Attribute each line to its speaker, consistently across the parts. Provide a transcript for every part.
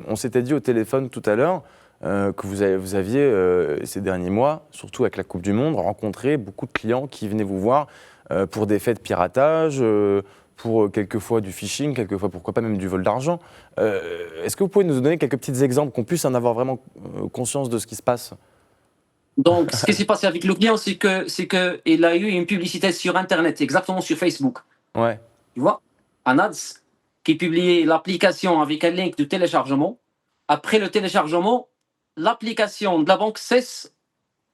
Speaker 1: on s'était dit au téléphone tout à l'heure que vous aviez, ces derniers mois, surtout avec la Coupe du Monde, rencontré beaucoup de clients qui venaient vous voir pour des faits de piratage, pour quelquefois du phishing, quelquefois pourquoi pas même du vol d'argent. Est-ce que vous pouvez nous donner quelques petits exemples, qu'on puisse en avoir vraiment conscience de ce qui se passe?
Speaker 2: Donc, ce qui s'est passé avec le client, il a eu une publicité sur Internet, exactement sur Facebook.
Speaker 1: Ouais,
Speaker 2: Tu vois, un ads qui publiait l'application avec un link de téléchargement. Après le téléchargement, l'application de la banque cesse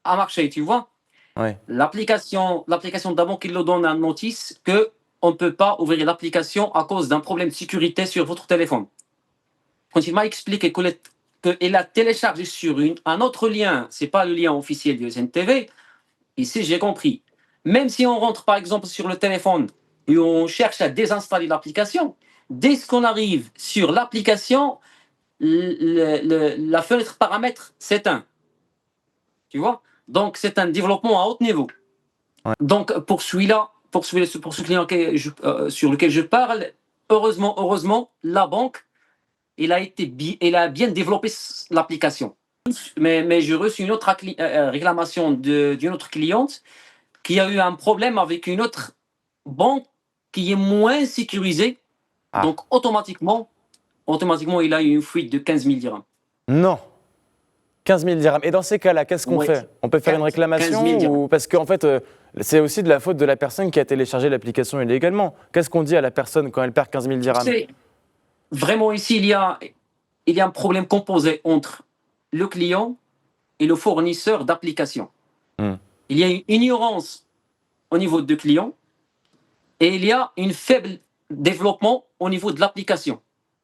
Speaker 2: à marcher, tu vois.
Speaker 1: ouais.
Speaker 2: L'application de la banque, il le donne un notice que on ne peut pas ouvrir l'application à cause d'un problème de sécurité sur votre téléphone. Quand il m'a expliqué qu'il a téléchargé sur un autre lien, c'est pas le lien officiel de SNTV, ici j'ai compris. Même si on rentre par exemple sur le téléphone et on cherche à désinstaller l'application, dès qu'on arrive sur l'application, la fenêtre paramètres s'éteint. Tu vois. Donc c'est un développement à haut niveau.
Speaker 1: Ouais.
Speaker 2: Donc pour celui-là, pour ce client sur lequel je parle, heureusement, la banque, il a bien développé l'application. Mais j'ai reçu une autre réclamation d'une autre cliente qui a eu un problème avec une autre banque qui est moins sécurisée.
Speaker 1: Ah.
Speaker 2: Donc automatiquement, il a eu une fuite de 15 000 dirhams.
Speaker 1: Non, 15 000 dirhams. Et dans ces cas-là, qu'est-ce qu'on
Speaker 2: Ouais.
Speaker 1: fait? On peut faire une
Speaker 2: 15 000
Speaker 1: réclamation
Speaker 2: dirhams.
Speaker 1: ou... Parce qu'en fait, c'est aussi de la faute de la personne qui a téléchargé l'application illégalement. Qu'est-ce qu'on dit à la personne quand elle perd 15 000 dirhams?
Speaker 2: Vraiment ici, il y a un problème composé entre le client et le fournisseur d'application. Il y a une ignorance au niveau du client et il y a un faible développement au niveau de l'application.